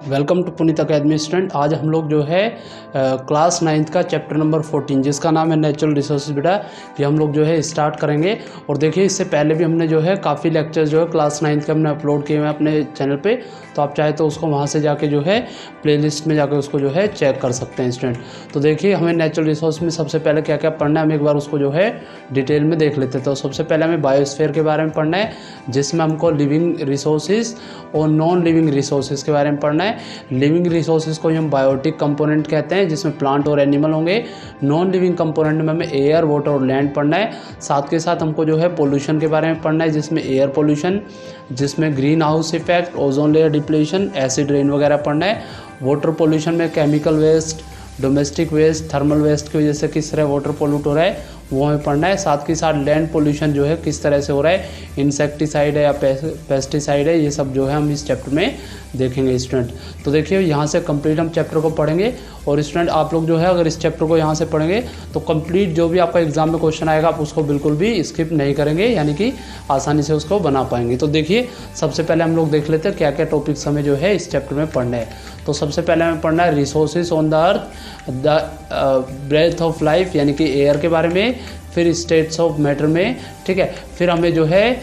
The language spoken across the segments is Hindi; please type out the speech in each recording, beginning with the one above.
Welcome to Puneet academy student. आज हम लोग जो है क्लास 9th का चैप्टर नंबर 14 जिसका नाम है नेचुरल रिसोर्सेज बेटा, ये हम लोग जो है स्टार्ट करेंगे। और देखिए इससे पहले भी हमने जो है काफ़ी लेक्चर्स जो है क्लास 9th के हमने अपलोड किए हुए हैं अपने चैनल पे, तो आप चाहे तो उसको वहाँ से जाके जो है प्लेलिस्ट में जाकर उसको जो है चेक कर सकते हैं स्टूडेंट। तो देखिए हमें नेचुरल रिसोर्स में सबसे पहले क्या क्या पढ़ना है, हम एक बार उसको जो है डिटेल में देख लेते हैं। तो सबसे पहले हमें बायोस्फीयर के बारे में पढ़ना है, जिसमें हमको लिविंग रिसोर्सेज और नॉन लिविंग रिसोर्सेज के बारे में पढ़ना है। लिविंग रिसोर्सेज को हम बायोटिक कंपोनेंट कहते हैं, जिसमें प्लांट और एनिमल होंगे। नॉन लिविंग कंपोनेंट में हमें एयर, वाटर और लैंड पढ़ना है। साथ के साथ हमको जो है पोल्यूशन के बारे में पढ़ना है, जिसमें एयर पोल्यूशन, जिसमें greenhouse effect, ozone layer depletion, acid rain वगैरह पढ़ना है। वाटर पोल्यूशन में chemical waste, domestic waste, thermal waste की वजह से किस तरह वाटर पोल्यूट हो रहा है वो हमें पढ़ना है। साथ के साथ लैंड पोल्यूशन जो है किस तरह से हो रहा है, इंसेक्टिसाइड है या पेस्टिसाइड है, ये सब जो है हम इस चैप्टर में देखेंगे स्टूडेंट। तो देखिए यहाँ से कंप्लीट हम चैप्टर को पढ़ेंगे। और स्टूडेंट आप लोग जो है अगर इस चैप्टर को यहाँ से पढ़ेंगे तो कंप्लीट जो भी आपका एग्जाम में क्वेश्चन आएगा आप उसको बिल्कुल भी स्किप नहीं करेंगे, यानी कि आसानी से उसको बना पाएंगे। तो देखिए सबसे पहले हम लोग देख लेते हैं क्या क्या टॉपिक्स हमें जो है इस चैप्टर में पढ़ने हैं। तो सबसे पहले हमें पढ़ना है resources on the earth, the breath of life यानी कि एयर के बारे में, फिर स्टेट्स ऑफ मैटर में, ठीक है। फिर हमें जो है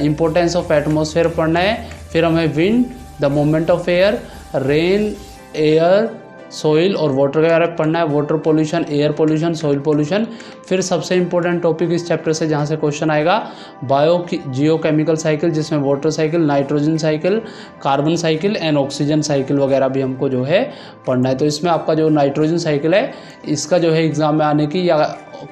इम्पोर्टेंस ऑफ एटमॉस्फेयर पढ़ना है। फिर हमें wind, the movement of air, rain, air, soil और वाटर के बारे में पढ़ना है। Water pollution, air pollution, soil pollution. फिर सबसे इंपॉर्टेंट टॉपिक इस चैप्टर से जहाँ से क्वेश्चन आएगा जियोकेमिकल साइकिल, जिसमें water cycle, nitrogen cycle, carbon cycle and oxygen cycle वगैरह भी हमको जो है पढ़ना है। तो इसमें आपका जो नाइट्रोजन साइकिल है इसका जो है एग्ज़ाम में आने की या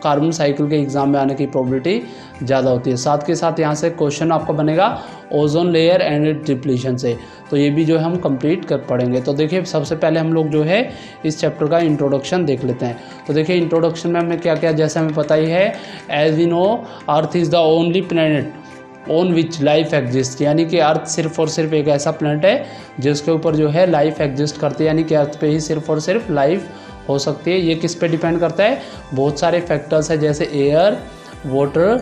कार्बन साइकिल के एग्ज़ाम में आने की प्रोबेबिलिटी ज़्यादा होती है। साथ के साथ यहाँ से क्वेश्चन आपका बनेगा ओजोन लेयर एंड डिप्लीशन से, तो ये भी जो है हम कंप्लीट कर पढ़ेंगे। तो देखिए सबसे पहले हम लोग जो है इस चैप्टर का इंट्रोडक्शन देख लेते हैं। तो देखिए इंट्रोडक्शन में हमें क्या क्या, जैसे हमें पता ही है as we know earth is the only planet on which life exist, यानी कि अर्थ सिर्फ और सिर्फ एक ऐसा प्लैनेट है जिसके ऊपर जो है लाइफ एग्जिस्ट करती है, यानी कि अर्थ पे ही सिर्फ और सिर्फ लाइफ हो सकती है। ये किस पे डिपेंड करता है, बहुत सारे फैक्टर्स है, जैसे air, water,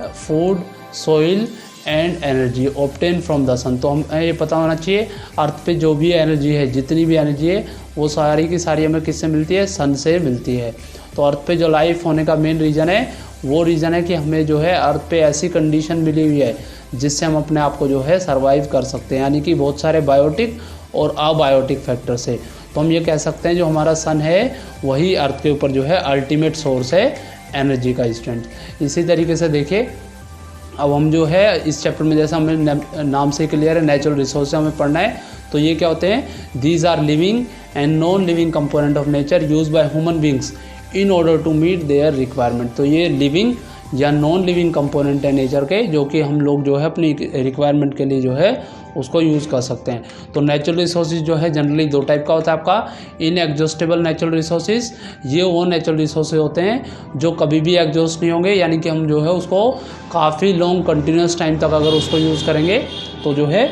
food, soil and energy obtain from the sun. तो हमें ये पता होना चाहिए अर्थ पे जो भी एनर्जी है, जितनी भी एनर्जी है वो सारी की सारी हमें किससे मिलती है, सन से मिलती है। तो अर्थ पे जो लाइफ होने का मेन रीज़न है वो रीज़न है कि हमें जो है अर्थ पे ऐसी कंडीशन मिली हुई है जिससे हम अपने आप को जो है सर्वाइव कर सकते हैं, यानी कि बहुत सारे बायोटिक और अबायोटिक फैक्टर से। तो हम ये कह सकते हैं जो हमारा सन है वही अर्थ के ऊपर जो है अल्टीमेट सोर्स है एनर्जी का स्टूडेंट। इसी तरीके से देखिए अब हम जो है इस चैप्टर में, जैसा हमें नाम से क्लियर है नेचुरल रिसोर्स हमें पढ़ना है, तो ये क्या होते हैं, these are living and non living component of nature use by human beings in order to meet their requirement. तो ये लिविंग या नॉन लिविंग कंपोनेंट है नेचर के, जो कि हम लोग जो है अपनी रिक्वायरमेंट के लिए जो है उसको यूज़ कर सकते हैं। तो नेचुरल रिसोर्सेज जो है जनरली दो टाइप का होता है आपका, इनएग्जॉस्टेबल नेचुरल रिसोर्सेज, ये वो नेचुरल रिसोर्सेज होते हैं जो कभी भी एग्जॉस्ट नहीं होंगे, यानी कि हम जो है उसको काफ़ी लॉन्ग कंटिन्यूस टाइम तक अगर उसको यूज़ करेंगे तो जो है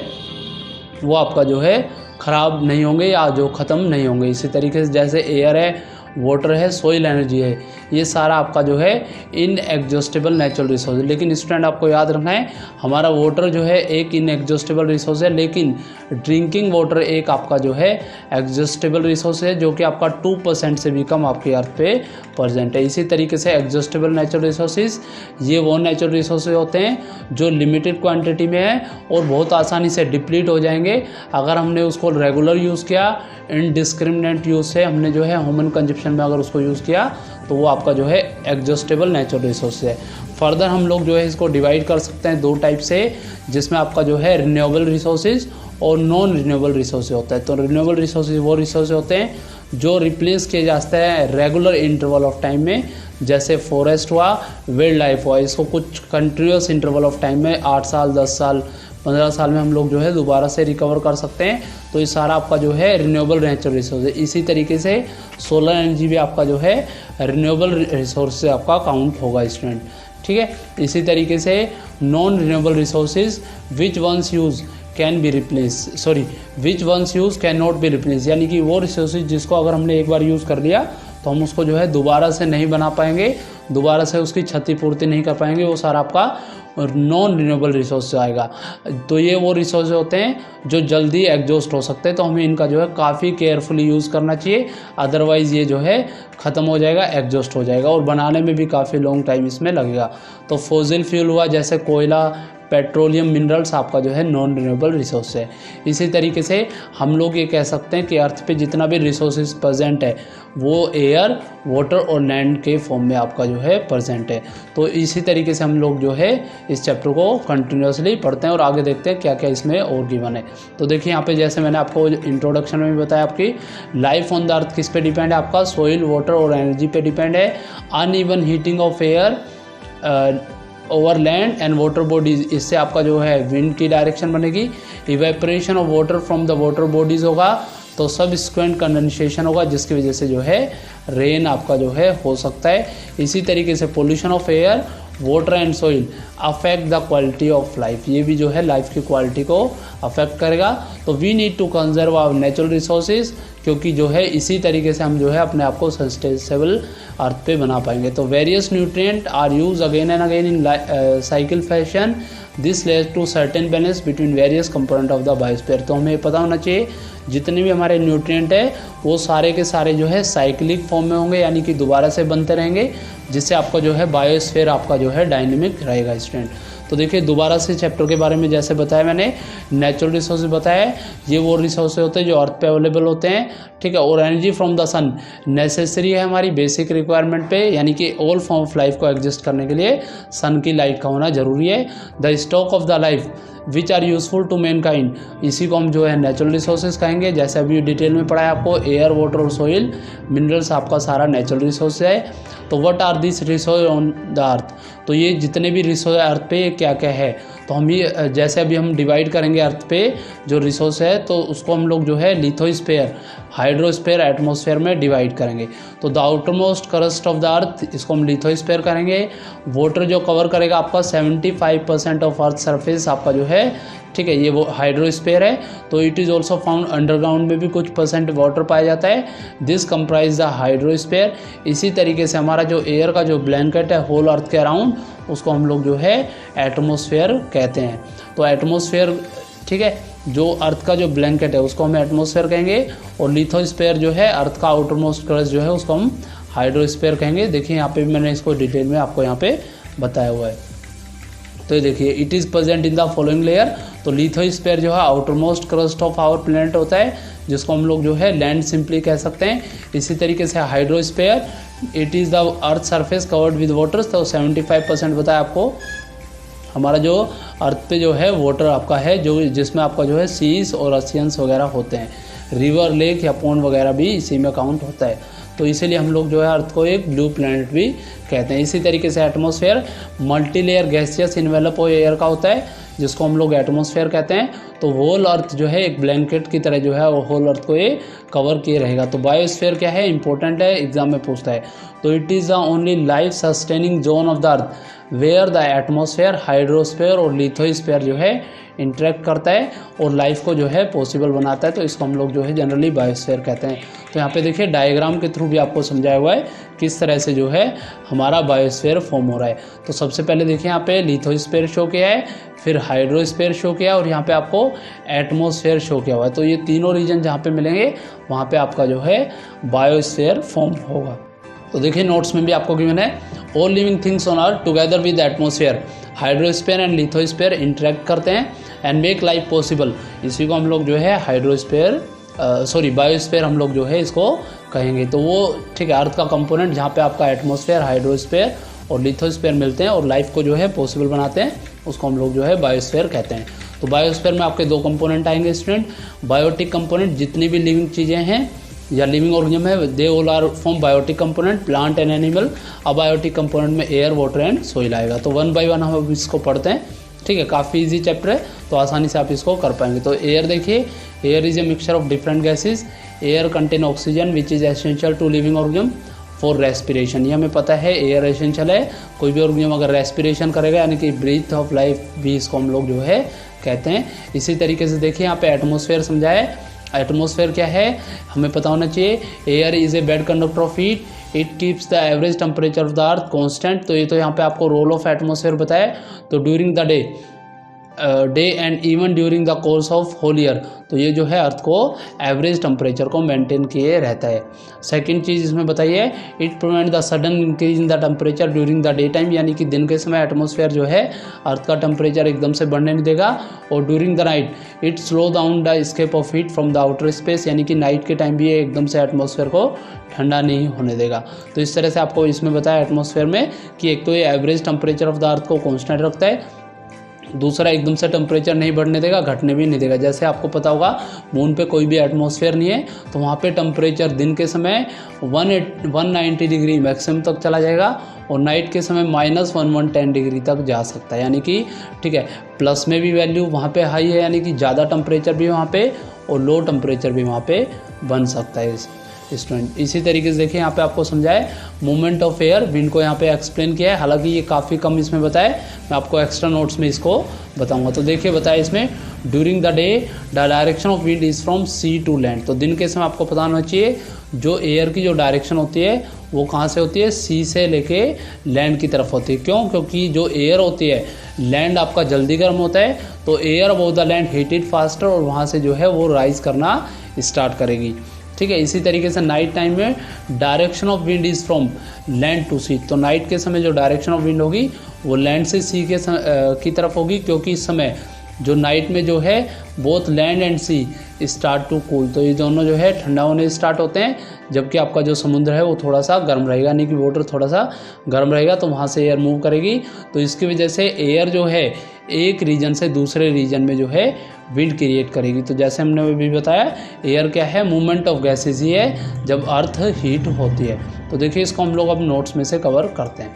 वो आपका जो है ख़राब नहीं होंगे या जो ख़त्म नहीं होंगे। इसी तरीके से जैसे एयर है, वाटर है, सोइल एनर्जी है, ये सारा आपका जो है इनएग्जॉस्टेबल नेचुरल रिसोर्स। लेकिन स्टूडेंट आपको याद रखना है हमारा वाटर जो है एक इनएग्जॉस्टेबल रिसोर्स है, लेकिन ड्रिंकिंग वाटर एक आपका जो है एग्जॉस्टेबल रिसोर्स है, जो कि आपका 2% से भी कम आपके अर्थ पे प्रेजेंट है। इसी तरीके से एग्जॉस्टेबल नेचुरल रिसोर्सेज ये वो नेचुरल रिसोर्सेज होते हैं जो लिमिटेड क्वांटिटी में है और बहुत आसानी से डिप्लीट हो जाएंगे अगर हमने उसको रेगुलर यूज़ किया, इनडिस्क्रिमिनेट यूज़ से हमने जो है ह्यूमन कंजप्शन में अगर उसको यूज़ किया तो वो आपका जो है एग्जॉस्टेबल नेचुरल रिसोर्स है। फर्दर हम लोग जो है इसको डिवाइड कर सकते हैं दो टाइप से, जिसमें आपका जो है रिन्यूएबल रिसोर्सेज और नॉन रिन्यूएबल रिसोर्सेज होता है। तो रिन्यूएबल रिसोर्सेज वो रिसोर्सेज होते हैं जो रिप्लेस किए जाते हैं रेगुलर इंटरवल ऑफ टाइम में, जैसे फॉरेस्ट हुआ, वाइल्ड लाइफ हुआ, इसको कुछ कंटिन्यूस इंटरवल ऑफ टाइम में 8 साल, 10 साल, 15 साल में हम लोग जो है दोबारा से रिकवर कर सकते हैं। तो ये सारा आपका जो है रिन्यूएबल नेचुरल रिसोर्स है। इसी तरीके से सोलर एनर्जी भी आपका जो है रिन्यूएबल रिसोर्स से आपका काउंट होगा स्टूडेंट, ठीक है। इसी तरीके से non renewable resources which once use can be replace, which once use can not be replace, यानी कि वो रिसोर्सेज जिसको अगर हमने एक बार यूज़ कर लिया तो हम उसको जो है दोबारा से नहीं बना पाएंगे। दोबारा से उसकी क्षतिपूर्ति नहीं कर पाएंगे, वो सारा आपका नॉन रिन्यूएबल रिसोर्स आएगा। तो ये वो रिसोर्स होते हैं जो जल्दी एग्जॉस्ट हो सकते हैं, तो हमें इनका जो है काफ़ी केयरफुली यूज़ करना चाहिए, अदरवाइज़ ये जो है ख़त्म हो जाएगा, एग्जॉस्ट हो जाएगा और बनाने में भी काफ़ी लॉन्ग टाइम इसमें लगेगा। तो फॉसिल फ्यूल हुआ जैसे कोयला, पेट्रोलियम, मिनरल्स आपका जो है नॉन रिन्यूएबल रिसोर्स है। इसी तरीके से हम लोग ये कह सकते हैं कि अर्थ पे जितना भी रिसोर्सेज प्रेजेंट है वो एयर, वाटर और लैंड के फॉर्म में आपका जो है प्रेजेंट है। तो इसी तरीके से हम लोग जो है इस चैप्टर को कंटिन्यूसली पढ़ते हैं और आगे देखते हैं क्या क्या इसमें और गिवन है। तो देखिए यहाँ पे जैसे मैंने आपको इंट्रोडक्शन में भी बताया, आपकी लाइफ ऑन द अर्थ किस पे डिपेंड है, आपका सोइल, वाटर और एनर्जी पे डिपेंड है। Uneven heating of air over land and water bodies, इससे आपका जो है विंड की डायरेक्शन बनेगी। Evaporation of water from the water bodies होगा, तो सबसिक्वेंट कंडेंसेशन होगा जिसकी वजह से जो है रेन आपका जो है हो सकता है। इसी तरीके से pollution of air, water and soil affect the quality of life, ये भी जो है लाइफ की क्वालिटी को अफेक्ट करेगा। तो we need to conserve our natural resources, क्योंकि जो है इसी तरीके से हम जो है अपने आप को सस्टेनेबल अर्थ पे बना पाएंगे। तो various nutrient are use again and again in cycle fashion, this lead to certain balance between various component of the biosphere. तो हमें पता होना चाहिए जितने भी हमारे न्यूट्रिएंट है वो सारे के सारे जो है साइक्लिक फॉर्म में होंगे, यानी कि दोबारा से बनते रहेंगे, जिससे आपका जो है बायोस्फीयर आपका जो है डायनेमिक रहेगा स्टूडेंट। तो देखिए दोबारा से चैप्टर के बारे में जैसे बताया मैंने, नेचुरल रिसोर्स बताया, ये वो रिसोर्स होते हैं जो अर्थ पे अवेलेबल होते हैं, ठीक है। और energy from the sun necessary है हमारी बेसिक रिक्वायरमेंट पे, यानी कि ऑल फॉर्म ऑफ लाइफ को एग्जिस्ट करने के लिए सन की लाइट का होना जरूरी है। The stock of the life which are useful to mankind, इसी को हम जो है नेचुरल रिसोर्सेज कहेंगे। जैसे अभी डिटेल में पढ़ा है आपको, एयर, वाटर और सोइल, मिनरल्स आपका सारा नेचुरल रिसोर्स है। तो what are this resource on the earth, तो ये जितने भी रिसोर्स अर्थ पे क्या क्या है, तो हम ये जैसे अभी हम डिवाइड करेंगे अर्थ पे जो रिसोर्स है, तो उसको हम लोग जो है लिथोस्फीयर, हाइड्रोस्फीयर, एटमॉस्फेयर में डिवाइड करेंगे। तो the outermost crust of the अर्थ, इसको हम लिथोस्फीयर करेंगे। वाटर जो कवर करेगा आपका 75% ऑफ अर्थ सरफेस आपका जो है, ठीक है, ये वो हाइड्रोस्फीयर है। तो it is also found underground में भी कुछ % वाटर पाया जाता है। This comprise the hydrosphere. इसी तरीके से हमारा जो एयर का जो ब्लैंकेट है होल अर्थ के अराउंड, उसको हम लोग जो है एटमॉस्फेयर कहते हैं। तो एटमॉस्फेयर, ठीक है, जो अर्थ का जो ब्लैंकेट है उसको हम एटमॉस्फेयर कहेंगे, और लिथोस्फीयर जो है अर्थ का आउटरमोस्ट क्रस्ट जो है उसको हम हाइड्रोस्फीयर कहेंगे। देखिए यहाँ पे भी मैंने इसको डिटेल में आपको यहाँ पे बताया हुआ है। तो ये देखिए, it is present in the following layer. तो लिथोस्फीयर जो है outermost crust of our planet होता है, जिसको हम लोग जो है लैंड सिंपली कह सकते हैं। इसी तरीके से hydrosphere, it is the earth surface covered with water. तो 75% बताया आपको, हमारा जो अर्थ पे जो है वाटर आपका है, जो जिसमें आपका जो है सीज और ओशियंस वगैरह होते हैं, रिवर, लेक या पॉन्ड वगैरह भी इसी में काउंट होता है। तो इसीलिए हम लोग जो है अर्थ को एक ब्लू प्लैनेट भी कहते हैं। इसी तरीके से atmosphere multi layer gaseous envelope air का होता है, जिसको हम लोग एटमॉस्फेयर कहते हैं। तो होल अर्थ जो है एक ब्लैंकेट की तरह जो है वो होल अर्थ को ये कवर किए रहेगा। तो बायोस्फीयर क्या है, इंपॉर्टेंट है, एग्जाम में पूछता है। तो it is the only life sustaining zone of the earth where the atmosphere, hydrosphere और लिथोस्फीयर जो है इंटरेक्ट करता है और लाइफ को जो है पॉसिबल बनाता है। तो इसको हम लोग जो है जनरली बायोस्फीयर कहते हैं। तो यहाँ पे देखिए डायग्राम के थ्रू भी आपको समझाया हुआ है किस तरह से जो है हमारा बायोस्फीयर फॉर्म हो रहा है। तो सबसे पहले देखिए यहाँ पे लिथोस्फीयर शो किया है, फिर हाइड्रोस्फीयर शो किया और यहाँ पे आपको एटमॉस्फेयर शो किया हुआ है। तो ये तीनों रीजन जहाँ पे मिलेंगे वहाँ पे आपका जो है बायोस्फीयर फॉर्म होगा। तो देखिए नोट्स में भी आपको गिवन है, all living things on earth together with atmosphere, hydrosphere and lithosphere interact करते हैं एंड मेक लाइफ पॉसिबल। इसी को हम लोग जो है हाइड्रोस्फीयर बायोस्फीयर हम लोग जो है इसको कहेंगे। तो वो ठीक है अर्थ का कंपोनेंट जहाँ पे आपका एटमॉस्फेयर, हाइड्रोस्फीयर और लिथोस्फीयर मिलते हैं और लाइफ को जो है पॉसिबल बनाते हैं, उसको हम लोग जो है बायोस्फीयर कहते हैं। तो बायोस्फीयर में आपके दो कंपोनेंट आएंगे स्टूडेंट, बायोटिक कंपोनेंट, जितनी भी लिविंग चीज़ें हैं या लिविंग ऑर्गेनिज्म है they all are from biotic component, plant and animal. Abiotic component में एयर, वाटर एंड सोइल आएगा। तो 1 बाय 1 हम इसको पढ़ते हैं, ठीक है, काफ़ी इजी चैप्टर है तो आसानी से आप इसको कर पाएंगे। तो एयर देखिए, air is a mixture of different gases, air contain oxygen which is essential to living organism for respiration. ये हमें पता है एयर एसेंशियल है, कोई भी ऑर्गेनिज्म अगर रेस्पिरेशन करेगा यानी कि ब्रीथ ऑफ लाइफ भी इसको हम लोग जो है कहते हैं। इसी तरीके से देखिए यहाँ पे एटमॉस्फेयर समझाया है, एटमॉस्फेयर क्या है हमें पता होना चाहिए। Air is a bad conductor of heat, it keeps the average temperature of the earth constant. तो ये तो यहाँ पे आपको रोल ऑफ एटमॉस्फेयर बताया। तो during the day and even during the course of whole year, तो ये जो है अर्थ को एवरेज टेम्परेचर को मेंटेन किए रहता है। सेकंड चीज़ इसमें बताइए, it prevent the sudden increase in the temperature during the day time, यानी कि दिन के समय एटमॉस्फेयर जो है अर्थ का टेम्परेचर एकदम से बढ़ने नहीं देगा। और during the night it slow down the escape of heat from the outer space, यानी कि नाइट के टाइम भी ये एकदम से एटमॉस्फेयर को ठंडा नहीं होने देगा। तो इस तरह से आपको इसमें बताया एटमॉस्फेयर में कि एक तो ये एवरेज टेम्परेचर ऑफ द अर्थ को कॉन्स्टेंट रखता है, दूसरा एकदम से टेम्परेचर नहीं बढ़ने देगा, घटने भी नहीं देगा। जैसे आपको पता होगा मून पे कोई भी एटमॉस्फेयर नहीं है, तो वहाँ पे टेम्परेचर दिन के समय 190 डिग्री मैक्सिमम तक चला जाएगा और नाइट के समय -110 डिग्री तक जा सकता है। यानी कि ठीक है, प्लस में भी वैल्यू वहाँ पे हाई है, यानी कि ज़्यादा टेम्परेचर भी वहाँ पे और लो टेम्परेचर भी वहाँ पे बन सकता है स्टूडेंट। इसी तरीके से देखिए यहाँ पे आपको समझाए मूवमेंट ऑफ एयर, विंड को यहाँ पे एक्सप्लेन किया है। हालांकि ये काफ़ी कम इसमें बताए, मैं आपको एक्स्ट्रा नोट्स में इसको बताऊंगा। तो देखिए बताया इसमें, during the day the direction of wind is from sea to land. तो दिन के समय आपको पता होना चाहिए जो एयर की जो डायरेक्शन होती है वो कहाँ से होती है, सी से लेके लैंड की तरफ होती है। क्यों? क्योंकि जो एयर होती है, लैंड आपका जल्दी गर्म होता है, तो air above the land heated faster, और वहाँ से जो है वो राइज करना स्टार्ट करेगी। ठीक है, इसी तरीके से नाइट टाइम में direction of wind is from land to sea. तो नाइट के समय जो डायरेक्शन ऑफ विंड होगी वो लैंड से सी की तरफ होगी, क्योंकि इस समय जो नाइट में जो है both land and sea start to cool, तो ये दोनों जो है ठंडा होने स्टार्ट होते हैं, जबकि आपका जो समुद्र है वो थोड़ा सा गर्म रहेगा, यानी कि वाटर थोड़ा सा गर्म रहेगा, तो वहाँ से एयर मूव करेगी। तो इसकी वजह से एयर जो है एक रीजन से दूसरे रीजन में जो है विंड क्रिएट करेगी। तो जैसे हमने अभी बताया, एयर क्या है, मूवमेंट ऑफ गैसेस ही है जब अर्थ हीट होती है। तो देखिए इसको हम लोग अब नोट्स में से कवर करते हैं।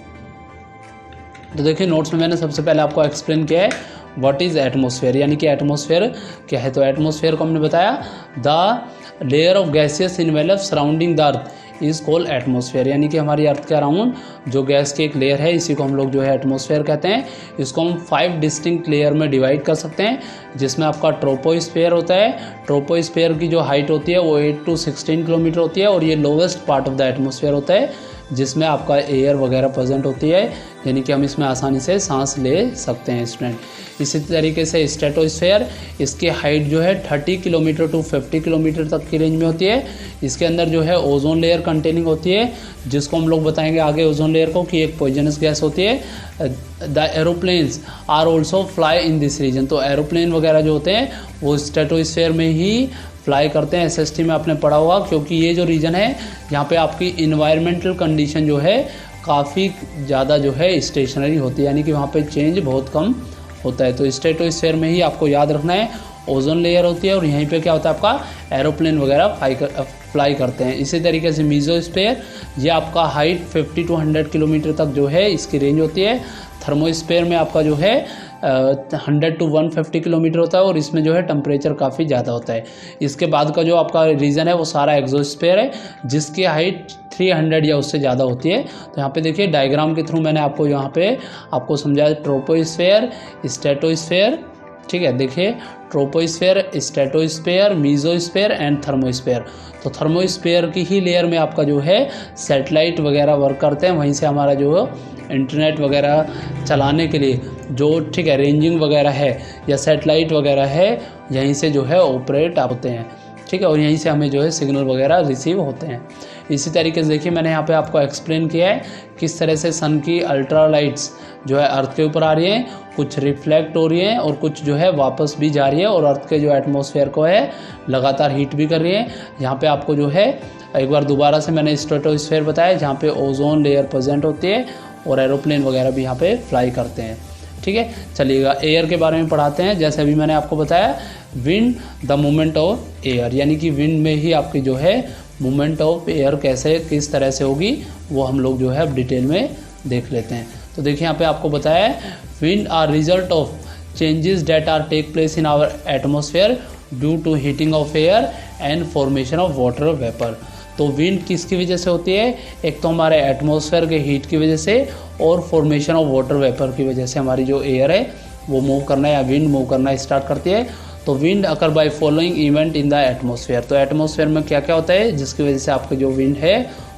तो देखिए नोट्स में मैंने सबसे पहले आपको एक्सप्लेन किया है व्हाट इज़ एटमॉस्फेयर, यानी कि एटमॉस्फेयर क्या है। तो एटमॉस्फेयर को हमने बताया the layer of gases envelope surrounding the earth is called atmosphere, यानी कि हमारी अर्थ के अराउंड जो गैस की एक लेयर है, इसी को हम लोग जो है एटमॉस्फेयर कहते हैं। इसको हम 5 डिस्टिंक्ट लेयर में डिवाइड कर सकते हैं, जिसमें आपका ट्रोपोस्फेयर होता है। ट्रोपोस्फेयर की जो हाइट होती है वो 8 to 16 किलोमीटर होती है, और ये lowest part of the atmosphere होता है, जिसमें आपका एयर वगैरह प्रेजेंट होती है, यानी कि हम इसमें आसानी से सांस ले सकते हैं स्टूडेंट। इसी तरीके से स्ट्रेटोस्फेयर, इसकी हाइट जो है 30 किलोमीटर टू 50 किलोमीटर तक की रेंज में होती है। इसके अंदर जो है ओजोन लेयर कंटेनिंग होती है, जिसको हम लोग बताएंगे आगे ओजोन लेयर को कि एक पॉइजनस गैस होती है। The aeroplanes are also fly in this region. तो एरोप्लेन वगैरह जो होते हैं वो स्ट्रेटोस्फेयर में ही फ्लाई करते हैं। एसएसटी में आपने पढ़ा होगा, क्योंकि ये जो रीजन है यहाँ पे आपकी इन्वायरमेंटल कंडीशन जो है काफ़ी ज़्यादा जो है स्टेशनरी होती है, यानी कि वहाँ पे चेंज बहुत कम होता है। तो स्ट्रेटोस्फेयर में ही आपको याद रखना है ओजोन लेयर होती है, और यहीं पे क्या होता है आपका एरोप्लेन वगैरह फ्लाई करते हैं। इसी तरीके से मीजोस्फेयर, ये आपका हाइट 50 to 100 किलोमीटर तक जो है इसकी रेंज होती है। थर्मोस्फेयर में आपका जो है 100 to 150 किलोमीटर होता है, और इसमें जो है टेम्परेचर काफ़ी ज़्यादा होता है। इसके बाद का जो आपका रीजन है वो सारा एक्सोस्फेयर है, जिसकी हाइट 300 या उससे ज़्यादा होती है। तो यहाँ पे देखिए डायग्राम के थ्रू मैंने आपको यहाँ पे आपको समझाया ट्रोपोस्फेयर, स्ट्रेटोस्फेयर, ठीक है। देखिए troposphere, stratosphere, mesosphere and thermosphere. तो थर्मोस्फेयर की ही लेयर में आपका जो है सैटेलाइट वगैरह वर्क करते हैं, वहीं से हमारा जो इंटरनेट वगैरह चलाने के लिए जो ठीक है रेंजिंग वगैरह है या सैटेलाइट वगैरह है, यहीं से जो है ऑपरेट होते हैं, ठीक है, और यहीं से हमें जो है सिग्नल वगैरह रिसीव होते हैं। इसी तरीके से देखिए मैंने यहाँ पे आपको एक्सप्लेन किया है किस तरह से सन की अल्ट्रा लाइट्स जो है अर्थ के ऊपर आ रही हैं, कुछ रिफ्लेक्ट हो रही हैं और कुछ जो है वापस भी जा रही है, और अर्थ के जो एटमॉस्फेयर को है लगातार हीट भी कर रही है। यहाँ पे आपको जो है एक बार दोबारा से मैंने स्ट्रेटोस्फेयर बताया, जहाँ पे ओजोन लेयर प्रेजेंट होती है और एरोप्लेन वगैरह भी यहाँ पे फ्लाई करते हैं, ठीक है। चलिएगा एयर के बारे में पढ़ाते हैं। जैसे अभी मैंने आपको बताया wind the movement of air, यानी कि विंड में ही आपकी जो है मूवमेंट ऑफ एयर कैसे किस तरह से होगी वो हम लोग जो है अब डिटेल में देख लेते हैं। तो देखिए यहाँ पे आपको बताया wind are result of changes that are take place in our atmosphere due to heating of air and formation of water vapour. तो विंड किसकी वजह से होती है, एक तो हमारे एटमॉस्फेयर के हीट की वजह से और फॉर्मेशन ऑफ वाटर वेपर की वजह से हमारी जो एयर है वो मूव करना या विंड मूव करना स्टार्ट करती है। तो wind occur by following event in the atmosphere. तो एटमॉस्फेयर में क्या क्या होता है जिसकी वजह से आपकी जो विंड है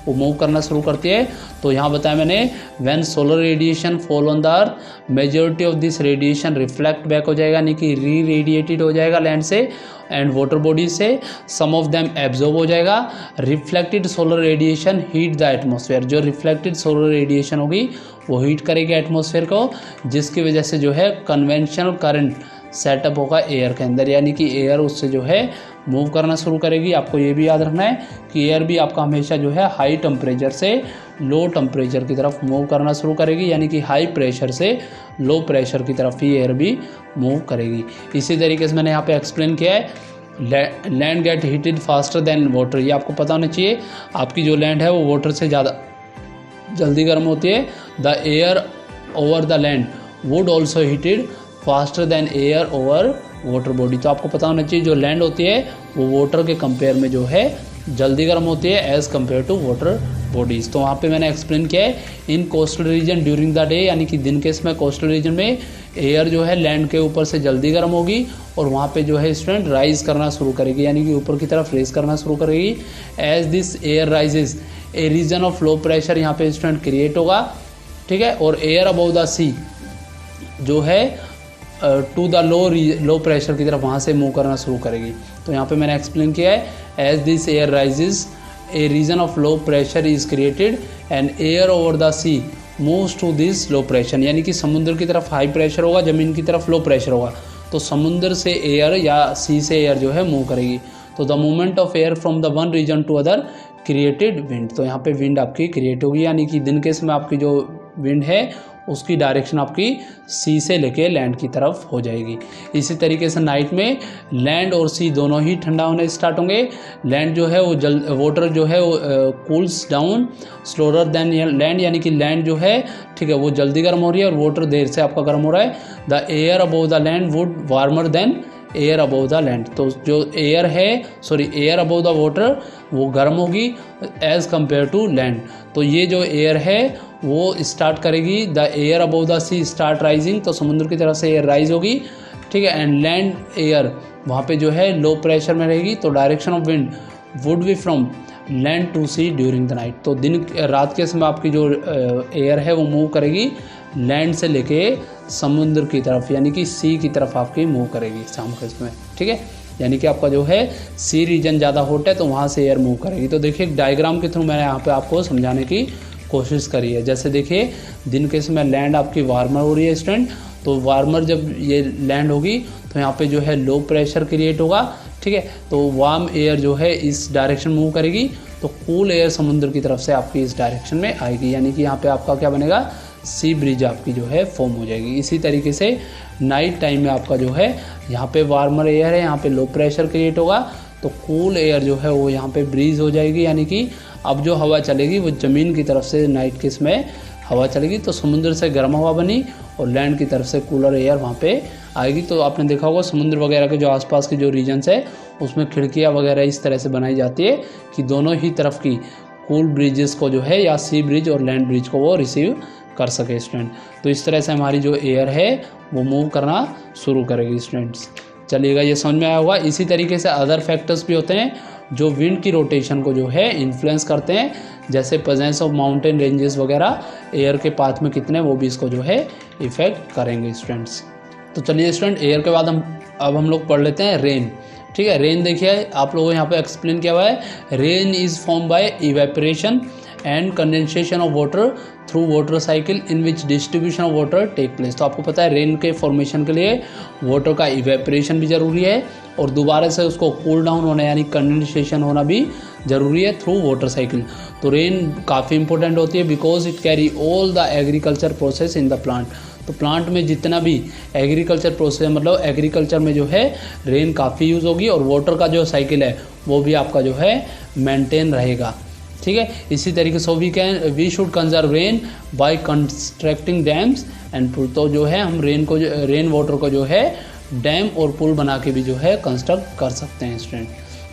वो मूव करना शुरू करती है। तो यहाँ बताया मैंने, when solar radiation fall on the earth majority of this radiation reflect back हो जाएगा, यानी कि री रेडिएटेड हो जाएगा लैंड से एंड वाटर बॉडी से, सम ऑफ देम एब्जॉर्ब हो जाएगा। Reflected solar radiation heat the atmosphere, जो रिफ्लेक्टेड सोलर रेडिएशन होगी वो हीट करेगी एटमॉस्फेयर को, जिसकी वजह से जो है कन्वेंशनल करंट सेटअप होगा एयर के अंदर, यानी कि एयर उससे जो है मूव करना शुरू करेगी। आपको ये भी याद रखना है कि एयर भी आपका हमेशा जो है हाई टेम्परेचर से लो टेम्परेचर की तरफ मूव करना शुरू करेगी, यानी कि हाई प्रेशर से लो प्रेशर की तरफ ही एयर भी मूव करेगी। इसी तरीके से मैंने यहाँ पे एक्सप्लेन किया है, land gate heated faster than water. ये आपको पता होना चाहिए, आपकी जो लैंड है वो वाटर से ज़्यादा जल्दी गर्म होती है। The air over the land would also heated faster than air over water body. तो आपको पता होना चाहिए जो लैंड होती है वो वाटर के कंपेयर में जो है जल्दी गर्म होती है as compare to water bodies. तो वहाँ पे मैंने एक्सप्लेन किया है, in coastal region during the day, यानी कि दिन के समय कोस्टल रीजन में एयर जो है लैंड के ऊपर से जल्दी गर्म होगी और वहाँ पे जो है स्टूडेंट राइज करना शुरू करेगी, यानी कि ऊपर की तरफ रेज करना शुरू करेगी। As this air rises a region of low pressure यहाँ पे स्टूडेंट क्रिएट होगा, ठीक है। और एयर अबव द सी जो है टू द लो प्रेशर की तरफ वहाँ से मूव करना शुरू करेगी। तो यहाँ पे मैंने एक्सप्लेन किया है, as this air rises a region of low pressure is created and air over the sea moves to this low pressure, यानी कि समुद्र की तरफ हाई प्रेशर होगा, ज़मीन की तरफ लो प्रेशर होगा, तो समुद्र से एयर या सी से एयर जो है मूव करेगी। तो the movement of air from the one region to other created wind. तो यहाँ पे विंड आपकी क्रिएट होगी, यानी कि दिन के समय आपकी जो विंड है उसकी डायरेक्शन आपकी सी से लेके लैंड की तरफ हो जाएगी। इसी तरीके से नाइट में लैंड और सी दोनों ही ठंडा होने स्टार्ट होंगे। लैंड जो है वो वाटर जो है वो cools down slower then land, यानी कि लैंड जो है ठीक है वो जल्दी गर्म हो रही है और वाटर देर से आपका गर्म हो रहा है। The air above the land would warmer than air above the land. तो जो एयर है एयर अबव द वाटर वो गर्म होगी एज़ कम्पेयर टू लैंड। तो ये जो एयर है वो स्टार्ट करेगी, the air above the sea start rising, तो समुद्र की तरफ से एयर राइज होगी, ठीक है। एंड लैंड एयर वहाँ पे जो है लो प्रेशर में रहेगी, तो direction of wind would be from land to sea during the night. तो दिन रात के समय आपकी जो एयर है वो मूव करेगी लैंड से लेके समुद्र की तरफ, यानी कि सी की तरफ आपकी मूव करेगी शाम के समय, ठीक है। यानी कि आपका जो है सी रीजन ज़्यादा हॉट है तो वहाँ से एयर मूव करेगी। तो देखिए डायग्राम के थ्रू मैंने यहाँ पे आपको समझाने की कोशिश करी है। जैसे देखिए दिन के समय लैंड आपकी वार्मर हो रही है स्टूडेंट, तो वार्मर जब ये लैंड होगी तो यहाँ पे जो है लो प्रेशर क्रिएट होगा, ठीक है। तो वार्म एयर जो है इस डायरेक्शन मूव करेगी, तो कूल एयर समुद्र की तरफ से आपकी इस डायरेक्शन में आएगी, यानी कि यहाँ पे आपका क्या बनेगा, सी ब्रिज आपकी जो है फॉर्म हो जाएगी। इसी तरीके से नाइट टाइम में आपका जो है यहाँ पे वार्मर एयर है, यहाँ पे लो प्रेशर क्रिएट होगा, तो कूल एयर जो है वो यहाँ पे ब्रीज हो जाएगी, यानी कि अब जो हवा चलेगी वो ज़मीन की तरफ से नाइट के समय हवा चलेगी, तो समुद्र से गर्म हवा बनी और लैंड की तरफ से कूलर एयर वहाँ पे आएगी। तो आपने देखा होगा समुद्र वगैरह के जो आसपास के जो रीजन्स है उसमें खिड़कियाँ वगैरह इस तरह से बनाई जाती है कि दोनों ही तरफ की कूल ब्रिजेस को जो है या सी ब्रिज और लैंड ब्रिज को वो रिसीव कर सके स्टूडेंट। तो इस तरह से हमारी जो एयर है वो मूव करना शुरू करेगी स्टूडेंट्स। चलिएगा ये समझ में आया होगा। इसी तरीके से अदर फैक्टर्स भी होते हैं जो विंड की रोटेशन को जो है इन्फ्लुएंस करते हैं, जैसे प्रेजेंस ऑफ माउंटेन रेंजेस वगैरह एयर के पाथ में कितने, वो भी इसको जो है इफेक्ट करेंगे स्टूडेंट्स। तो चलिए स्टूडेंट एयर के बाद हम लोग पढ़ लेते हैं रेन, ठीक है। रेन देखिए आप लोगों को यहाँ पे एक्सप्लेन किया हुआ है, rain is form by evaporation and condensation of water through water cycle in which distribution of water take place. तो आपको पता है रेन के फॉर्मेशन के लिए वाटर का इवेपोरेशन भी ज़रूरी है और दोबारा से उसको कूल डाउन होना यानी कंडेंसेशन होना भी ज़रूरी है थ्रू वाटर साइकिल। तो रेन काफ़ी इंपॉर्टेंट होती है because it carry all the agriculture process in the plant. तो प्लांट में जितना भी एग्रीकल्चर प्रोसेस मतलब एग्रीकल्चर में जो है रेन काफ़ी यूज़ होगी और वाटर का जो साइकिल है वो भी आपका जो है मेंटेन रहेगा, ठीक है। इसी तरीके से we should conserve rain by constructing dams and pool. तो जो है हम रेन वाटर को जो है डैम और पुल बना के भी जो है कंस्ट्रक्ट कर सकते हैं स्टूडेंट।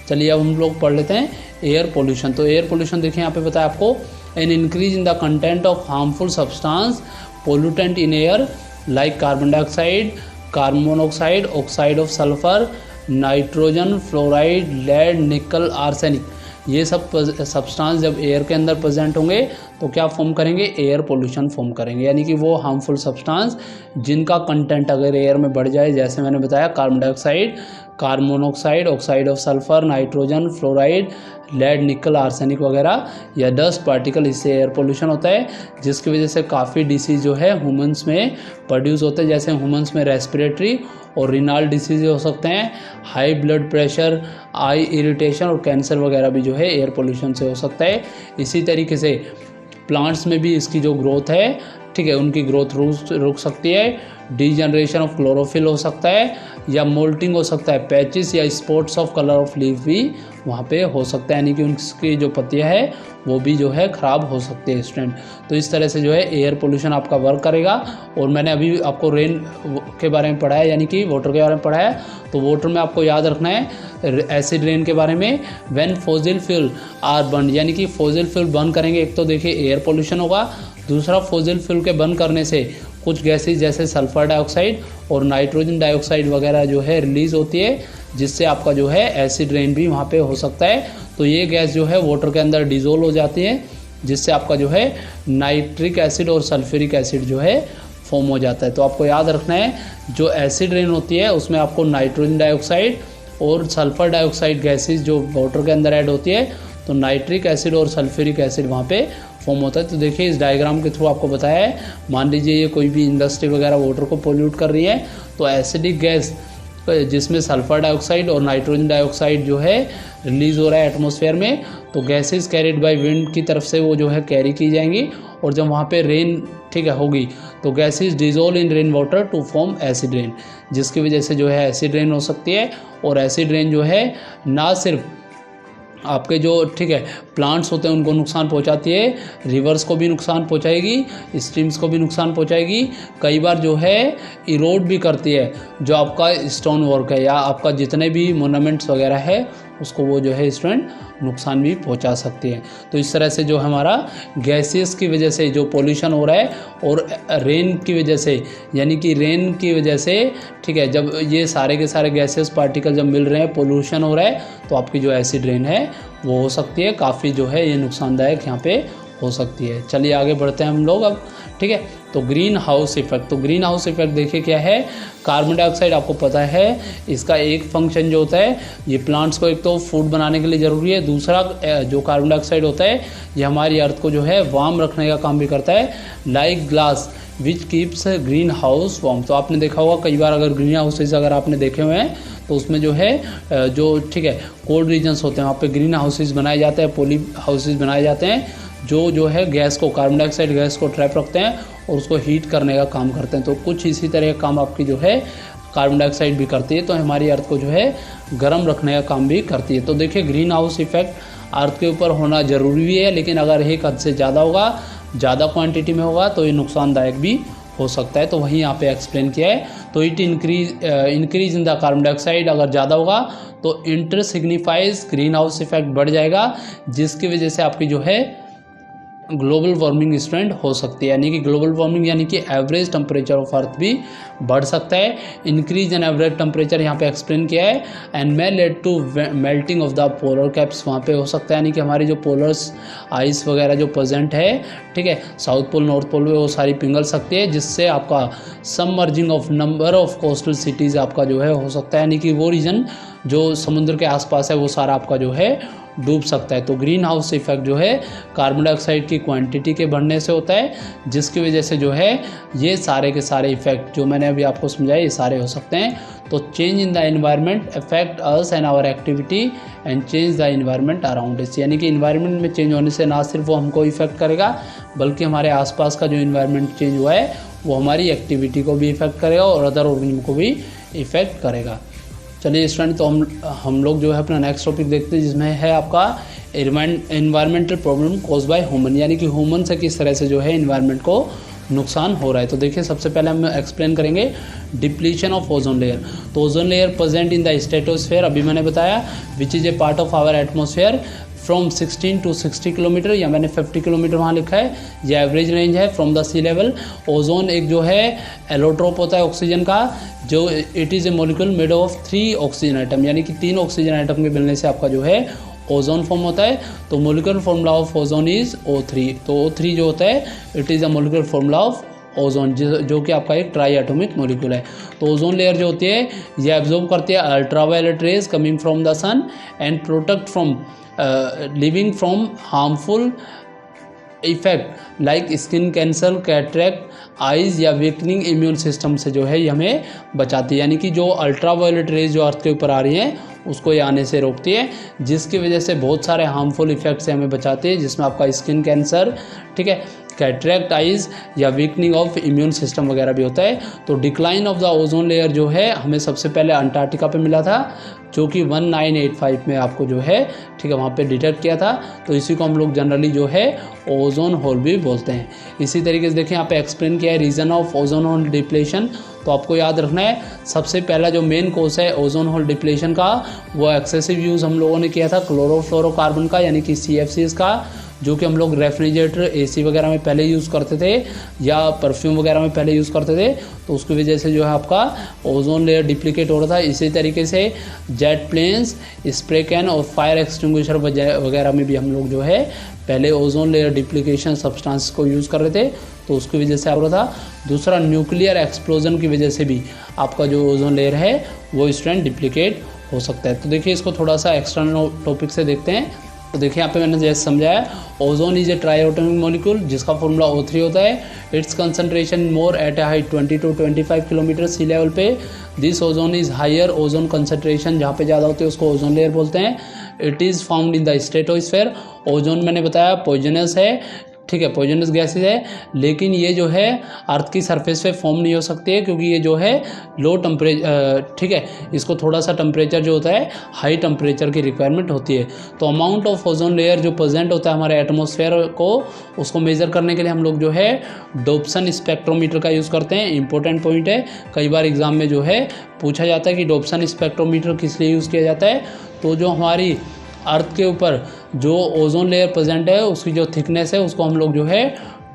चलिए अब हम लोग पढ़ लेते हैं एयर पोल्यूशन। तो एयर पोल्यूशन देखिए यहाँ पे बताया आपको, an increase in the content of harmful substance pollutant in air like carbon dioxide, carbon monoxide, oxide of sulphur nitrogen, fluoride, lead, nickel, arsenic, ये सब सब्सटेंस जब एयर के अंदर प्रेजेंट होंगे तो क्या फॉर्म करेंगे, एयर पोल्यूशन फॉर्म करेंगे। यानी कि वो हार्मफुल सब्सटेंस जिनका कंटेंट अगर एयर में बढ़ जाए, जैसे मैंने बताया carbon dioxide, carbon monoxide, oxide of sulphur, nitrogen, fluoride, lead, nickel, arsenic वगैरह या डस्ट पार्टिकल, इससे एयर पोल्यूशन होता है, जिसकी वजह से काफ़ी डिसीज़ जो है ह्यूमंस में प्रोड्यूस होते हैं। जैसे ह्यूमंस में रेस्पिरेटरी और रिनल डिसीज हो सकते हैं, हाई ब्लड प्रेशर, आई इरिटेशन और कैंसर वगैरह भी जो है एयर पोल्यूशन से हो सकता है। इसी तरीके से प्लांट्स में भी इसकी जो ग्रोथ है, ठीक है, उनकी ग्रोथ रुक सकती है। डीजनरेशन ऑफ क्लोरोफिल हो सकता है या मोल्टिंग हो सकता है, पैचेस या spots of colour of leaf भी वहाँ पे हो सकता है, यानी कि उनकी जो पत्तियाँ है वो भी जो है ख़राब हो सकती है स्टूडेंट। तो इस तरह से जो है एयर पोल्यूशन आपका वर्क करेगा। और मैंने अभी आपको रेन के बारे में पढ़ाया, यानी कि वाटर के बारे में पढ़ाया, तो वाटर में आपको याद रखना है एसिड रेन के बारे में। When fossil fuel are burn, यानी कि फॉसिल फ्यूल बर्न करेंगे, एक तो देखिए एयर पोल्यूशन होगा, दूसरा फॉसिल फ्यूल के बर्न करने से कुछ गैसेज जैसे सल्फर डाइऑक्साइड और नाइट्रोजन डाइऑक्साइड वगैरह जो है रिलीज़ होती है, जिससे आपका जो है एसिड रेन भी वहाँ पे हो सकता है। तो ये गैस जो है वाटर के अंदर डिज़ोल्व हो जाती है, जिससे आपका जो है नाइट्रिक एसिड और सल्फ्यूरिक एसिड जो है फॉर्म हो जाता है। तो आपको याद रखना है, जो एसिड रेन होती है उसमें आपको नाइट्रोजन डाइऑक्साइड और सल्फर डाइऑक्साइड गैसेज जो वाटर के अंदर ऐड होती है, तो नाइट्रिक एसिड और सल्फ्यूरिक एसिड वहाँ पे फॉर्म होता है। तो देखिए इस डायग्राम के थ्रू आपको बताया है, मान लीजिए ये कोई भी इंडस्ट्री वगैरह वाटर को पोल्यूट कर रही है, तो एसिडिक गैस जिसमें सल्फर डाइऑक्साइड और नाइट्रोजन डाइऑक्साइड जो है रिलीज़ हो रहा है एटमॉस्फेयर में, तो गैसेस कैरिड बाय विंड की तरफ से वो जो है कैरी की जाएंगी, और जब वहाँ पे रेन, ठीक है, होगी, तो gases dissolve in rain water to form acid rain, जिसकी वजह से जो है एसिड रेन हो सकती है। और एसिड रेन जो है ना सिर्फ आपके जो, ठीक है, प्लांट्स होते हैं उनको नुकसान पहुंचाती है, रिवर्स को भी नुकसान पहुंचाएगी, स्ट्रीम्स को भी नुकसान पहुंचाएगी, कई बार जो है इरोड भी करती है जो आपका स्टोन वर्क है या आपका जितने भी मोनूमेंट्स वगैरह है उसको वो जो है स्टूडेंट नुकसान भी पहुंचा सकती है। तो इस तरह से जो हमारा गैसेस की वजह से जो पोल्यूशन हो रहा है और रेन की वजह से, यानी कि रेन की वजह से, ठीक है, जब ये सारे के सारे गैसेस पार्टिकल जब मिल रहे हैं, पोल्यूशन हो रहा है, तो आपकी जो एसिड रेन है वो हो सकती है, काफ़ी जो है ये नुकसानदायक यहाँ पे हो सकती है। चलिए आगे बढ़ते हैं हम लोग अब, ठीक है। तो ग्रीन हाउस इफेक्ट, तो ग्रीन हाउस इफेक्ट देखिए क्या है, कार्बन डाइऑक्साइड आपको पता है इसका एक फंक्शन जो होता है, ये प्लांट्स को एक तो फूड बनाने के लिए ज़रूरी है, दूसरा जो कार्बन डाइऑक्साइड होता है ये हमारी अर्थ को जो है वार्म रखने का काम भी करता है, like glass which keeps green house warm. तो आपने देखा होगा कई बार, अगर ग्रीन हाउसेज अगर आपने देखे हुए हैं तो उसमें जो है जो, ठीक है, कोल्ड रीजन्स होते हैं वहाँ पे ग्रीन हाउसेज बनाए जाते हैं, पॉली हाउसेज बनाए जाते हैं, जो है गैस को, कार्बन डाइऑक्साइड गैस को ट्रैप रखते हैं और उसको हीट करने का काम करते हैं। तो कुछ इसी तरह का काम आपकी जो है कार्बन डाइऑक्साइड भी करती है, तो हमारी अर्थ को जो है गर्म रखने का काम भी करती है। तो देखिए ग्रीन हाउस इफेक्ट अर्थ के ऊपर होना ज़रूरी भी है, लेकिन अगर एक हद से ज़्यादा होगा, ज़्यादा क्वांटिटी में होगा तो ये नुकसानदायक भी हो सकता है। तो वही यहाँ पे एक्सप्लेन किया है। तो it increase in the carbon dioxide, अगर ज़्यादा होगा तो inter signifies green house effect बढ़ जाएगा, जिसकी वजह से आपकी जो है ग्लोबल वार्मिंग स्टूडेंट हो सकती है, यानी कि ग्लोबल वार्मिंग यानी कि एवरेज टेम्परेचर ऑफ अर्थ भी बढ़ सकता है। इंक्रीज इन एवरेज टेम्परेचर यहाँ पे एक्सप्लेन किया है, and may lead to melting of the polar caps, वहाँ पे हो सकता है, यानी कि हमारी जो पोलर्स आइस वगैरह जो प्रेजेंट है, ठीक है, साउथ पोल नॉर्थ पोल में, वो सारी पिघल सकती है, जिससे आपका submerging of number of coastal cities आपका जो है हो सकता है, यानी कि वो रीजन जो समुद्र के आसपास है वो सारा आपका जो है डूब सकता है। तो ग्रीन हाउस इफेक्ट जो है कार्बन डाइऑक्साइड की क्वांटिटी के बढ़ने से होता है, जिसकी वजह से जो है ये सारे के सारे इफेक्ट जो मैंने अभी आपको समझाए ये सारे हो सकते हैं। तो change in the environment affect us and our activity and change the environment around us, यानी कि एनवायरनमेंट में चेंज होने से ना सिर्फ वो हमको इफेक्ट करेगा, बल्कि हमारे आसपास का जो एनवायरनमेंट चेंज हुआ है वो हमारी एक्टिविटी को भी इफेक्ट करेगा और अदर ऑर्गेनिज्म को भी इफेक्ट करेगा। चलिए स्टूडेंट, तो हम लोग जो है अपना नेक्स्ट टॉपिक देखते हैं, जिसमें है आपका environmental problem cause by human, यानी कि ह्यूमन से किस तरह से जो है एनवायरनमेंट को नुकसान हो रहा है। तो देखिए सबसे पहले हम एक्सप्लेन करेंगे डिप्लीशन ऑफ ओजोन लेयर। तो ozone layer present in the stratosphere, अभी मैंने बताया, which is a part of our atmosphere, from 16 to 60 kilometre, या मैंने 50 किलोमीटर वहाँ लिखा है, ये एवरेज रेंज है from the sea level. Ozone एक जो है एलोट्रोप होता है ऑक्सीजन का, जो it is a molecule made of 3 oxygen atom, यानी कि 3 ऑक्सीजन आइटम के मिलने से आपका जो है ओजोन फॉर्म होता है। तो molecular formula of ozone is O3। तो O3 जो होता है it is a molecular formula of ozone, जो कि आपका एक ट्राई एटॉमिक मॉलिक्यूल है। तो ओजोन लेयर जो होती है ये एब्जॉर्ब करती है ultraviolet rays coming from the sun and protect from living from harmful effect like skin cancer, cataract, eyes या वीकनिंग इम्यून सिस्टम से जो है ये हमें बचाती है। यानी कि जो अल्ट्रावायलेट रेज जो अर्थ के ऊपर आ रही हैं उसको ये आने से रोकती है, जिसकी वजह से बहुत सारे हार्मफुल इफेक्ट से हमें बचाती है, जिसमें आपका स्किन कैंसर, ठीक है, कैटरेक्ट आइज या वीकनिंग ऑफ इम्यून सिस्टम वगैरह भी होता है। तो decline of the ozone layer जो है हमें सबसे पहले अंटार्कटिका पे मिला था, जो कि 1985 में आपको जो है, ठीक है, वहाँ पे डिटेक्ट किया था। तो इसी को हम लोग जनरली जो है ओजोन होल भी बोलते हैं। इसी तरीके से देखिए यहाँ पे एक्सप्लेन किया है reason of ozone hole depletion. तो आपको याद रखना है सबसे पहला जो मेन कोर्स है ओजोन होल डिप्लेशन का, वो एक्सेसिव यूज़ हम लोगों ने किया था क्लोरोफ्लोरोकार्बन का, यानी कि CFCs का, जो कि हम लोग रेफ्रिजरेटर, AC वगैरह में पहले यूज़ करते थे या परफ्यूम वगैरह में पहले यूज़ करते थे। तो उसकी वजह से जो है आपका ओजोन लेयर डिप्लीकेट हो रहा था। इसी तरीके से जेट प्लेन्स, स्प्रे कैन और फायर एक्सटिंग्विशर वगैरह में भी हम लोग जो है पहले ओजोन लेयर डिप्लीकेशन सब्सटेंस को यूज़ कर रहे थे, तो उसकी वजह से आ रहा था। दूसरा, न्यूक्लियर एक्सप्लोजन की वजह से भी आपका जो ओजोन लेयर है वो स्ट्रेंथ डिप्लीकेट हो सकता है। तो देखिए इसको थोड़ा सा एक्सटर्नल टॉपिक से देखते हैं। तो देखिए यहाँ पे मैंने जैसे समझाया, ozone is a tri atomic molecule जिसका फॉर्मूला O3 होता है। Its concentration more at a height 20 to 25 kilometre sea level पे। This ozone is higher ozone concentration, जहाँ पे ज़्यादा होती है उसको ओजोन लेयर बोलते हैं। It is found in the stratosphere. Ozone मैंने बताया पॉइजनस है, ठीक है, पॉइजनस गैसेज है, लेकिन ये जो है अर्थ की सरफेस पे फॉर्म नहीं हो सकती है, क्योंकि ये जो है लो टेम्परेचर, ठीक है, इसको थोड़ा सा टेम्परेचर जो होता है हाई टेम्परेचर की रिक्वायरमेंट होती है। तो अमाउंट ऑफ ओजोन लेयर जो प्रेजेंट होता है हमारे एटमॉस्फेयर को, उसको मेजर करने के लिए हम लोग जो है डोप्सन स्पेक्ट्रोमीटर का यूज़ करते हैं। इंपॉर्टेंट पॉइंट है, कई बार एग्जाम में जो है पूछा जाता है कि डोप्सन स्पेक्ट्रोमीटर किस लिए यूज़ किया जाता है। तो जो हमारी अर्थ के ऊपर जो ओजोन लेयर प्रेजेंट है उसकी जो थिकनेस है उसको हम लोग जो है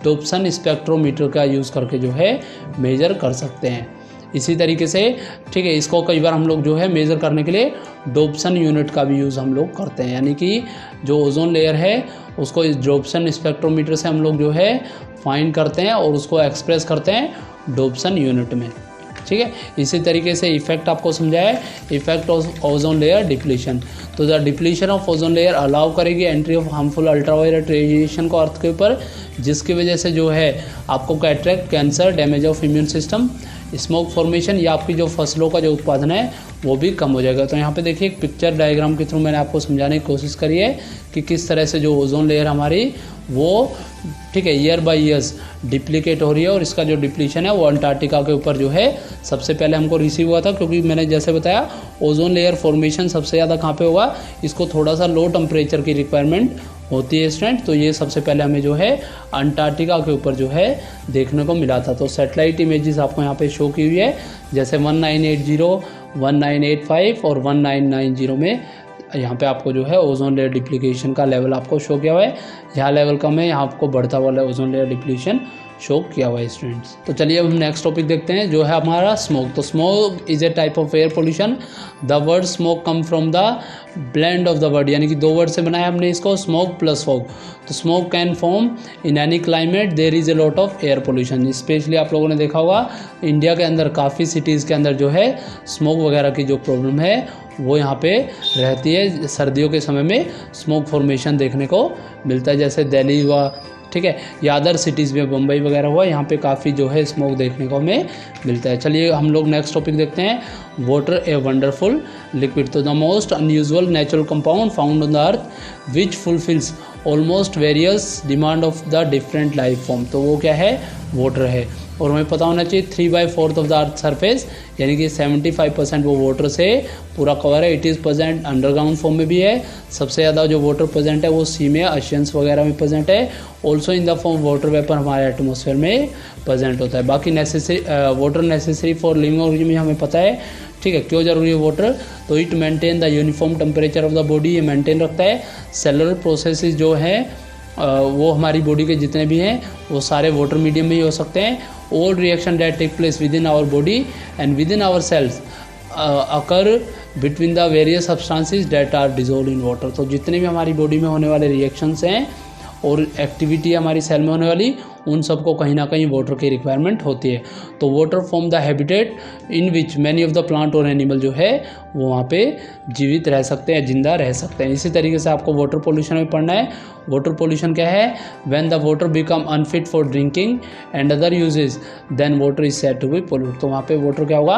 डोप्सन स्पेक्ट्रोमीटर का यूज़ करके जो है मेजर कर सकते हैं। इसी तरीके से, ठीक है, इसको कई बार हम लोग जो है मेज़र करने के लिए डोप्सन यूनिट का भी यूज़ हम लोग करते हैं, यानी कि जो ओजोन लेयर है उसको इस डोप्सन स्पेक्ट्रोमीटर से हम लोग जो है फाइंड करते हैं और उसको एक्सप्रेस करते हैं डोप्सन यूनिट में, ठीक है। इसी तरीके से इफेक्ट आपको समझाया, effect of ozone layer depletion. तो the depletion of ozone layer allow करेगी entry of harmful ultraviolet radiation को अर्थ के ऊपर, जिसकी वजह से जो है आपको cataract, cancer, damage of immune system, smoke formation या आपकी जो फसलों का जो उत्पादन है वो भी कम हो जाएगा। तो यहाँ पे देखिए एक पिक्चर डायग्राम के थ्रू मैंने आपको समझाने की कोशिश करी है कि किस तरह से जो ओजोन लेयर हमारी वो, ठीक है, ईयर बाय ईयर्स डिप्लीकेट हो रही है। और इसका जो डिप्लीशन है वो अंटार्कटिका के ऊपर जो है सबसे पहले हमको रिसीव हुआ था, क्योंकि मैंने जैसे बताया ओजोन लेयर फॉर्मेशन सबसे ज़्यादा कहाँ पे होगा, इसको थोड़ा सा लो टेम्परेचर की रिक्वायरमेंट होती है स्टूडेंट। तो ये सबसे पहले हमें जो है अंटार्कटिका के ऊपर जो है देखने को मिला था। तो सैटेलाइट इमेजेस आपको यहाँ पे शो की हुई है, जैसे 1980, 1985 और 1990 में यहाँ पे आपको जो है ओजोन लेयर डिप्लीकेशन का लेवल आपको शो किया हुआ है। यहाँ लेवल कम है, यहाँ आपको बढ़ता हुआ ओजोन लेयर डिप्लीशन शो किया हुआ है स्टूडेंट्स। तो चलिए अब हम नेक्स्ट टॉपिक देखते हैं, जो है हमारा स्मोक। तो smog is a type of air pollution. The word smog come from the blend of the word, यानी कि दो वर्ड से बनाया हमने इसको, स्मोक प्लस फॉग। तो smog can form in any climate there is a lot of air pollution. Specially आप लोगों ने देखा होगा इंडिया के अंदर काफ़ी सिटीज़ के अंदर जो है स्मोक वगैरह की जो प्रॉब्लम है वो यहाँ पे रहती है। सर्दियों के समय में स्मोक फॉर्मेशन देखने को मिलता है, जैसे दिल्ली हुआ, ठीक है, या अदर सिटीज़ में बम्बई वगैरह हुआ, यहाँ पे काफ़ी जो है स्मोक देखने को हमें मिलता है। चलिए हम लोग नेक्स्ट टॉपिक देखते हैं, वाटर ए वंडरफुल लिक्विड। तो the most unusual natural compound found on the earth which fulfils almost various demand of the different life form. तो वो क्या है, वाटर है। और हमें पता होना चाहिए 3/4 ऑफ द अर्थ सरफेस, यानी कि 75% वो वाटर से पूरा कवर है। It is present underground form में भी है, सबसे ज़्यादा जो वाटर प्रेजेंट है वो सी में, ओशियंस वगैरह में प्रेजेंट है। Also in the form water vapour हमारे एटमॉस्फेयर में प्रेजेंट होता है। बाकी necessary water necessary for living organism हमें पता है, ठीक ठीक है। क्यों ज़रूरी है वाटर? तो it maintain the uniform temperature of the body, ये मेंटेन रखता है। सेलुलर प्रोसेसेस जो हैं वो हमारी बॉडी के जितने भी हैं वो सारे वाटर मीडियम में ही हो सकते हैं। All reaction that take place within our body and within our cells occur between the various substances that are dissolve in water. तो जितने भी हमारी बॉडी में होने वाले रिएक्शंस हैं और एक्टिविटी हमारी सेल में होने वाली, उन सबको कहीं ना कहीं वाटर की रिक्वायरमेंट होती है। तो water form the habitat in which many of the plant और एनिमल जो है वो वहाँ पे जीवित रह सकते हैं, जिंदा रह सकते हैं। इसी तरीके से आपको वाटर पोल्यूशन में पढ़ना है। वाटर पोल्यूशन क्या है? When the water become unfit for drinking and other uses then water is said to be pollute. तो वहाँ पे वाटर क्या होगा?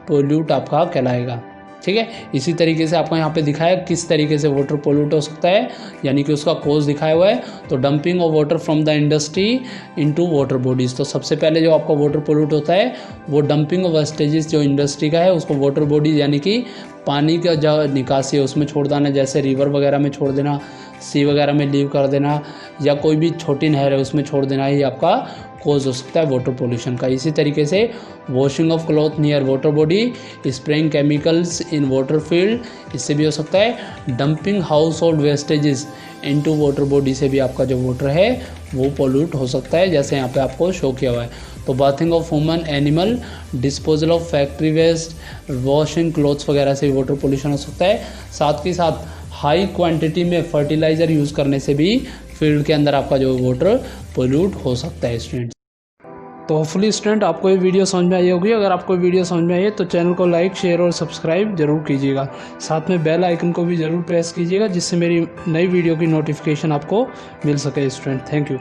पोल्यूट आपका कहलाएगा, ठीक है। इसी तरीके से आपको यहाँ पे दिखाया किस तरीके से वाटर पोल्यूट हो सकता है, यानी कि उसका कोज दिखाया हुआ है। तो dumping of water from the industry into water bodies. तो सबसे पहले जो आपका वाटर पोल्यूट होता है वो डंपिंग ऑफ वेस्टेजेस जो इंडस्ट्री का है उसको वाटर बॉडीज यानी कि पानी का जो निकासी है उसमें छोड़ देना, जैसे रिवर वगैरह में छोड़ देना, सी वगैरह में लीव कर देना, या कोई भी छोटी नहर है उसमें छोड़ देना, ही आपका कोज हो सकता है वाटर पोल्यूशन का। इसी तरीके से washing of cloth near water body, spraying chemicals in water field, इससे भी हो सकता है। Dumping house hold vestiges into water body से भी आपका जो वाटर है वो पोल्यूट हो सकता है, जैसे यहाँ पे आपको शो किया हुआ है। तो bathing of human animal, disposal of factory waste, washing clothes वगैरह से भी वाटर पोल्यूशन हो सकता है। साथ ही साथ हाई क्वांटिटी में फर्टिलाइज़र यूज़ करने से भी फील्ड के अंदर आपका जो वाटर पोल्यूट हो सकता है स्टूडेंट। तो होपफुली स्टूडेंट आपको ये वीडियो समझ में आई होगी। अगर आपको वीडियो समझ में आई है तो चैनल को लाइक, शेयर और सब्सक्राइब जरूर कीजिएगा। साथ में बेल आइकन को भी ज़रूर प्रेस कीजिएगा जिससे मेरी नई वीडियो की नोटिफिकेशन आपको मिल सके स्टूडेंट। Thank you.